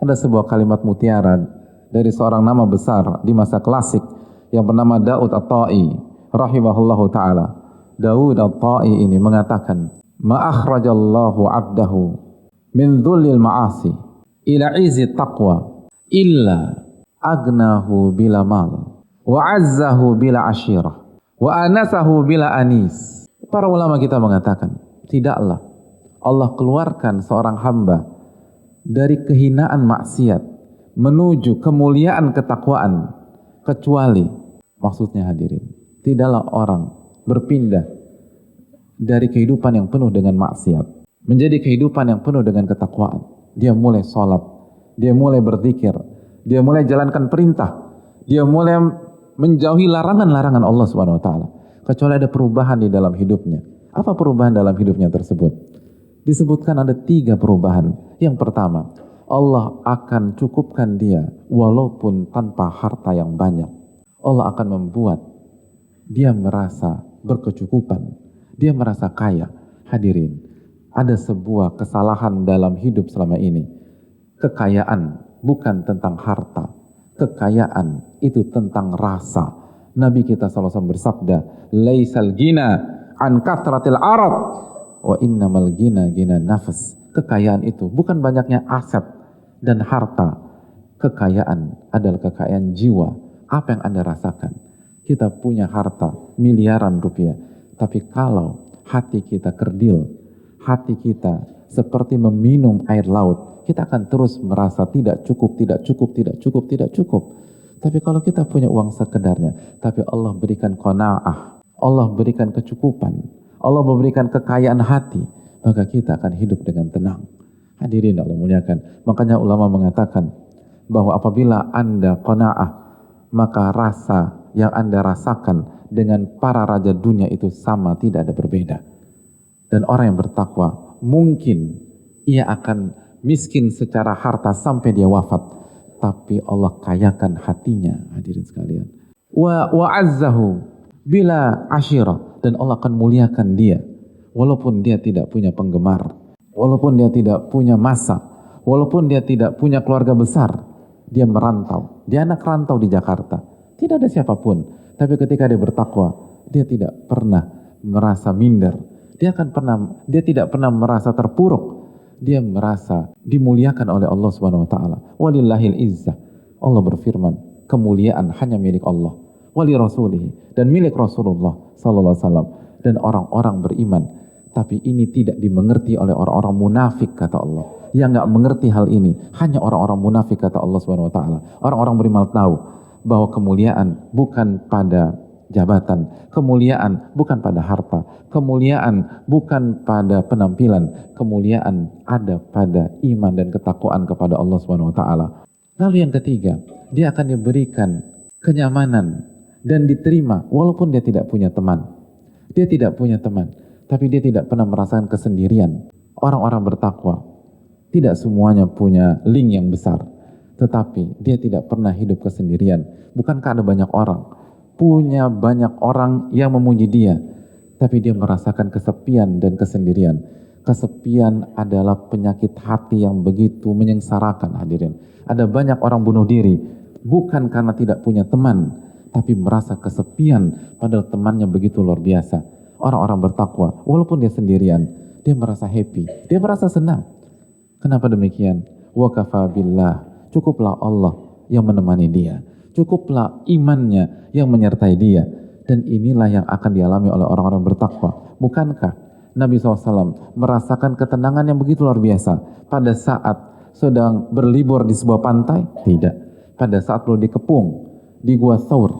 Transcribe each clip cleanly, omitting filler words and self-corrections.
Ada sebuah kalimat mutiara dari seorang nama besar di masa klasik yang bernama Daud At-Ta'i rahimahullahu ta'ala. Daud At-Ta'i ini mengatakan, ma'akhrajallahu abdahu min dhullil ma'asi ila izi taqwa illa agnahu bila mal wa azzahu bila ashirah wa anasahu bila anis. Para ulama kita mengatakan, tidaklah Allah keluarkan seorang hamba dari kehinaan maksiat menuju kemuliaan ketakwaan kecuali, maksudnya hadirin, tidaklah orang berpindah dari kehidupan yang penuh dengan maksiat menjadi kehidupan yang penuh dengan ketakwaan. Dia mulai sholat, dia mulai berzikir, dia mulai jalankan perintah, dia mulai menjauhi larangan-larangan Allah Subhanahu wa taala, kecuali ada perubahan di dalam hidupnya. Apa perubahan dalam hidupnya tersebut? Disebutkan ada 3 perubahan. Yang pertama, Allah akan cukupkan dia walaupun tanpa harta yang banyak. Allah akan membuat dia merasa berkecukupan, dia merasa kaya. Hadirin, ada sebuah kesalahan dalam hidup selama ini. Kekayaan bukan tentang harta, kekayaan itu tentang rasa. Nabi kita SAW bersabda, laisal gina an kathratil arad wa innamal gina gina nafas. Kekayaan itu bukan banyaknya aset dan harta. Kekayaan adalah kekayaan jiwa. Apa yang Anda rasakan? Kita punya harta miliaran rupiah, tapi kalau hati kita kerdil, hati kita seperti meminum air laut, kita akan terus merasa tidak cukup, tidak cukup, tidak cukup, tidak cukup. Tapi kalau kita punya uang sekedarnya, tapi Allah berikan qanaah, Allah berikan kecukupan, Allah memberikan kekayaan hati, maka kita akan hidup dengan tenang. Hadirin Allah muliakan. Makanya ulama mengatakan bahwa apabila Anda qanaah, maka rasa yang Anda rasakan dengan para raja dunia itu sama, tidak ada berbeda. Dan orang yang bertakwa mungkin ia akan miskin secara harta sampai dia wafat, tapi Allah kayakan hatinya, hadirin sekalian. Wa azzahu bila ashirah, dan Allah akan muliakan dia walaupun dia tidak punya penggemar, walaupun dia tidak punya massa, walaupun dia tidak punya keluarga besar. Dia merantau, dia anak rantau di Jakarta, tidak ada siapapun, tapi ketika dia bertakwa, dia tidak pernah merasa minder, dia tidak pernah merasa terpuruk, dia merasa dimuliakan oleh Allah Subhanahu wa taala. Walillahil izzah, Allah berfirman, kemuliaan hanya milik Allah, wali rasulihi, dan milik Rasulullah sallallahu alaihi wasallam, dan orang-orang beriman. Tapi ini tidak dimengerti oleh orang-orang munafik, kata Allah. Yang enggak mengerti hal ini hanya orang-orang munafik, kata Allah Subhanahu wa taala. Orang-orang beriman tahu bahwa kemuliaan bukan pada jabatan, kemuliaan bukan pada harta, kemuliaan bukan pada penampilan, kemuliaan ada pada iman dan ketakwaan kepada Allah Subhanahu wa taala. Lalu yang ketiga, dia akan diberikan kenyamanan dan diterima walaupun dia tidak punya teman. Dia tidak punya teman, tapi dia tidak pernah merasakan kesendirian. Orang-orang bertakwa tidak semuanya punya link yang besar, tetapi dia tidak pernah hidup kesendirian. Bukankah ada banyak orang punya banyak orang yang memuji dia, tapi dia merasakan kesepian dan kesendirian. Kesepian adalah penyakit hati yang begitu menyengsarakan, hadirin. Ada banyak orang bunuh diri bukan karena tidak punya teman, tapi merasa kesepian padahal temannya begitu luar biasa. Orang-orang bertakwa walaupun dia sendirian, dia merasa happy, dia merasa senang. Kenapa demikian? Wa kafa billah, cukuplah Allah yang menemani dia, cukuplah imannya yang menyertai dia. Dan inilah yang akan dialami oleh orang-orang bertakwa. Bukankah Nabi SAW merasakan ketenangan yang begitu luar biasa pada saat sedang berlibur di sebuah pantai? Tidak. Pada saat beliau dikepung di Gua Thaur,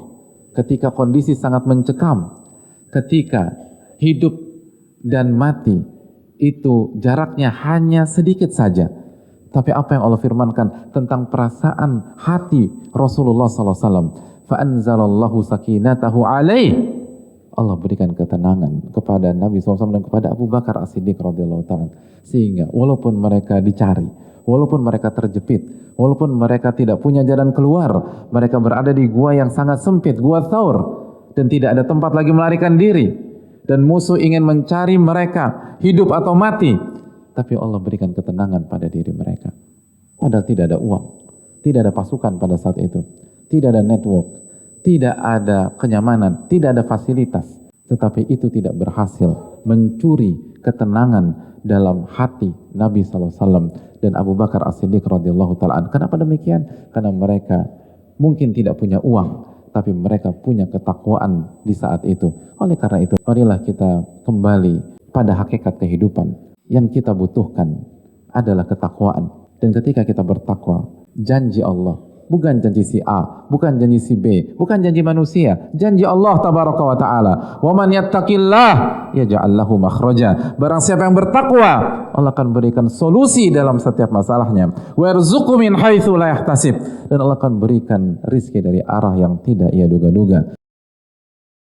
ketika kondisi sangat mencekam, ketika hidup dan mati itu jaraknya hanya sedikit saja. Tapi apa yang Allah firmankan tentang perasaan hati Rasulullah SAW? فَأَنْزَلَ sakinatahu alaih. Allah berikan ketenangan kepada Nabi SAW dan kepada Abu Bakar As-Siddiq radhiyallahu ta'ala. Sehingga walaupun mereka dicari, walaupun mereka terjepit, walaupun mereka tidak punya jalan keluar, mereka berada di gua yang sangat sempit, Gua Thaur, dan tidak ada tempat lagi melarikan diri, dan musuh ingin mencari mereka hidup atau mati, tapi Allah berikan ketenangan pada diri mereka. Padahal tidak ada uang, tidak ada pasukan pada saat itu, tidak ada network, tidak ada kenyamanan, tidak ada fasilitas. Tetapi itu tidak berhasil mencuri ketenangan dalam hati Nabi SAW dan Abu Bakar As-Siddiq radhiyallahu ta'ala. Kenapa demikian? Karena mereka mungkin tidak punya uang, tapi mereka punya ketakwaan di saat itu. Oleh karena itu, marilah kita kembali pada hakikat kehidupan. Yang kita butuhkan adalah ketakwaan. Dan ketika kita bertakwa, janji Allah, bukan janji si A, bukan janji si B, bukan janji manusia, janji Allah tabaraka wa ta'ala. Wa man yattaqillah yaj'al lahu makhraja. Barang siapa yang bertakwa, Allah akan berikan solusi dalam setiap masalahnya. Wa yarzuqhu min haitsu la yahtasib. Dan Allah akan berikan rizki dari arah yang tidak ia duga-duga.